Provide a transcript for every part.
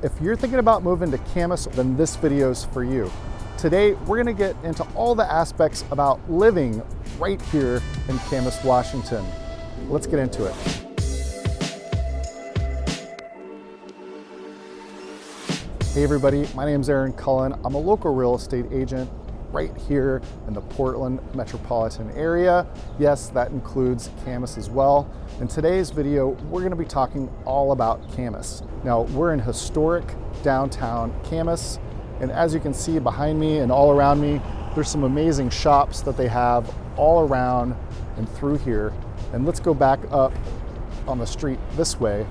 If you're thinking about moving to Camas, then this video's for you. Today, we're gonna get into all the aspects about living right here in Camas, Washington. Let's get into it. Hey everybody, my name's Aaron Cullen. I'm a local real estate agent right here in the Portland metropolitan area. Yes, that includes Camas as well. In today's video, we're gonna be talking all about Camas. Now, we're in historic downtown Camas, and as you can see behind me and all around me, there's some amazing shops that they have all around and through here. And let's go back up on the street this way.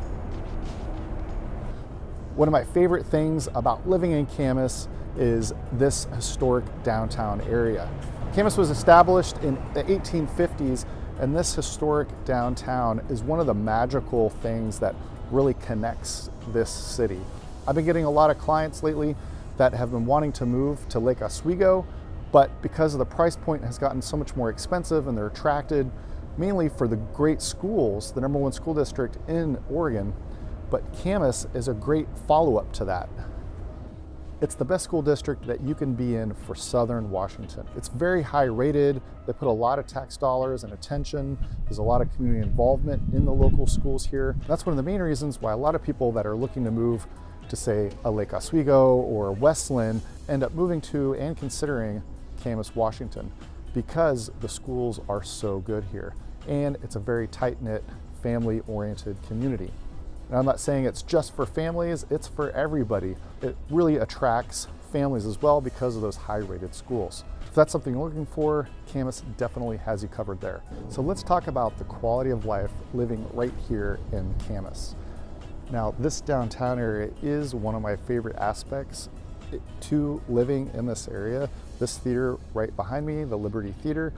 One of my favorite things about living in Camas is this historic downtown area. Camas was established in the 1850s, and this historic downtown is one of the magical things that really connects this city. I've been getting a lot of clients lately that have been wanting to move to Lake Oswego, but because of the price point has gotten so much more expensive and they're attracted mainly for the great schools, the #1 school district in Oregon, but Camas is a great follow-up to that. It's the best school district that you can be in for Southern Washington. It's very high rated. They put a lot of tax dollars and attention. There's a lot of community involvement in the local schools here. That's one of the main reasons why a lot of people that are looking to move to, say, a Lake Oswego or West Linn end up moving to and considering Camas, Washington, because the schools are so good here. And it's a very tight-knit, family-oriented community. And I'm not saying it's just for families, it's for everybody. It really attracts families as well because of those high-rated schools. If that's something you're looking for, Camas definitely has you covered there. So let's talk about the quality of life living right here in Camas. Now, this downtown area is one of my favorite aspects to living in this area. This theater right behind me, the Liberty Theater,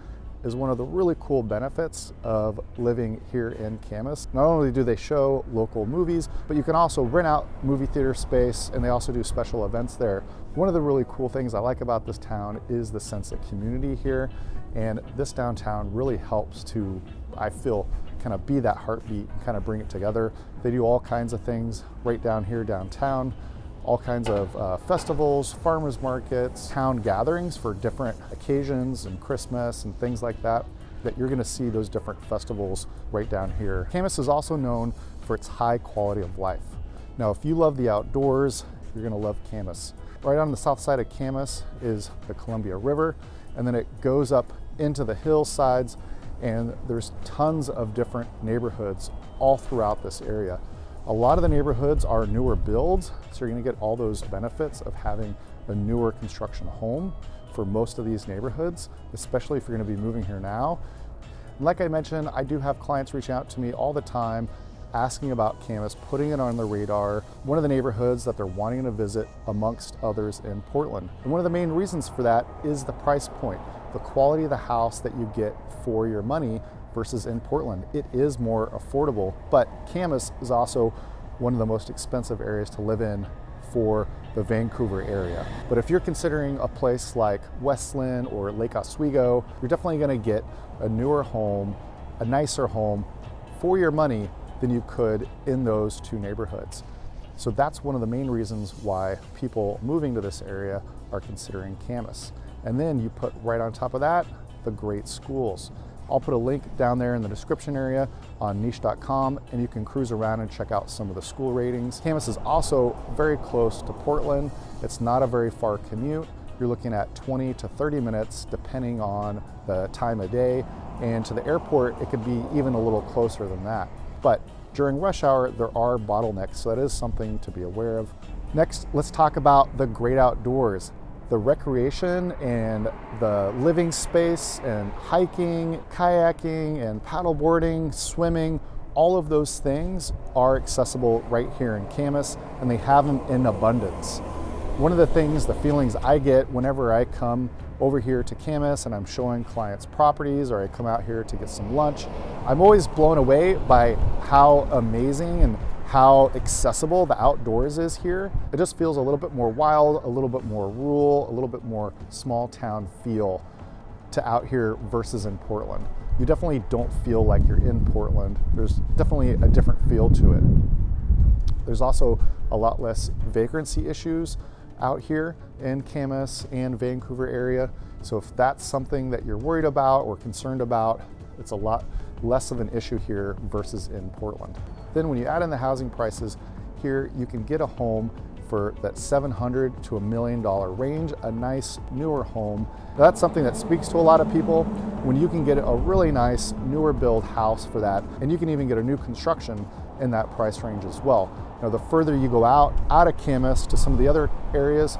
is one of the really cool benefits of living here in Camas. Not only do they show local movies, but you can also rent out movie theater space, and they also do special events there. One of the really cool things I like about this town is the sense of community here, and this downtown really helps to, I feel, kind of be that heartbeat and kind of bring it together. They do all kinds of things right down here downtown. All kinds of festivals, farmers markets, town gatherings for different occasions and Christmas and things like that, that you're gonna see those different festivals right down here. Camas is also known for its high quality of life. Now, if you love the outdoors, you're gonna love Camas. Right on the south side of Camas is the Columbia River, and then it goes up into the hillsides, and there's tons of different neighborhoods all throughout this area. A lot of the neighborhoods are newer builds, so you're gonna get all those benefits of having a newer construction home for most of these neighborhoods, especially if you're gonna be moving here now. And like I mentioned, I do have clients reaching out to me all the time asking about Camas, putting it on their radar, one of the neighborhoods that they're wanting to visit amongst others in Portland. And one of the main reasons for that is the price point, the quality of the house that you get for your money versus in Portland. It is more affordable, but Camas is also one of the most expensive areas to live in for the Vancouver area. But if you're considering a place like West Linn or Lake Oswego, you're definitely gonna get a newer home, a nicer home for your money than you could in those two neighborhoods. So that's one of the main reasons why people moving to this area are considering Camas. And then you put right on top of that, the great schools. I'll put a link down there in the description area on niche.com, and you can cruise around and check out some of the school ratings. Camas is also very close to Portland. It's not a very far commute. You're looking at 20 to 30 minutes depending on the time of day, and to the airport it could be even a little closer than that. But during rush hour there are bottlenecks, so that is something to be aware of. Next, let's talk about the great outdoors. The recreation and the living space and hiking, kayaking and paddleboarding, swimming, all of those things are accessible right here in Camas, and they have them in abundance. One of the things, the feelings I get whenever I come over here to Camas and I'm showing clients properties, or I come out here to get some lunch, I'm always blown away by how amazing and how accessible the outdoors is here. It just feels a little bit more wild, a little bit more rural, a little bit more small town feel to out here versus in Portland. You definitely don't feel like you're in Portland. There's definitely a different feel to it. There's also a lot less vagrancy issues out here in Camas and Vancouver area. So if that's something that you're worried about or concerned about, it's a lot less of an issue here versus in Portland. Then when you add in the housing prices, here you can get a home for that $700,000 to $1 million range, a nice newer home. Now, that's something that speaks to a lot of people when you can get a really nice newer build house for that, and you can even get a new construction in that price range as well. Now, the further you go out of Camas to some of the other areas,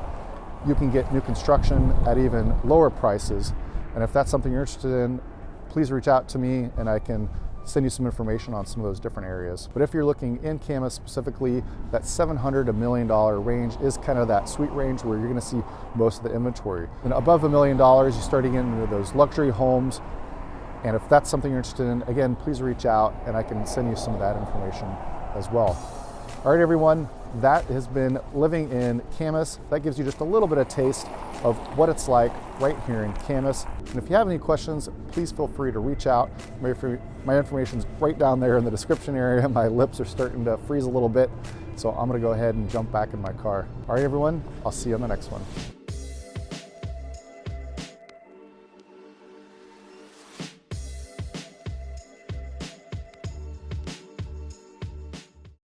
you can get new construction at even lower prices. And if that's something you're interested in, please reach out to me and I can send you some information on some of those different areas. But if you're looking in Camas specifically, that $700,000 to $1 million range is kind of that sweet range where you're going to see most of the inventory. And above $1 million, you start getting into those luxury homes. And if that's something you're interested in, again, please reach out and I can send you some of that information as well. All right, everyone, that has been living in Camas. That gives you just a little bit of taste of what it's like right here in Camas. And if you have any questions, please feel free to reach out. My information's right down there in the description area. My lips are starting to freeze a little bit, so I'm gonna go ahead and jump back in my car. All right, everyone, I'll see you on the next one.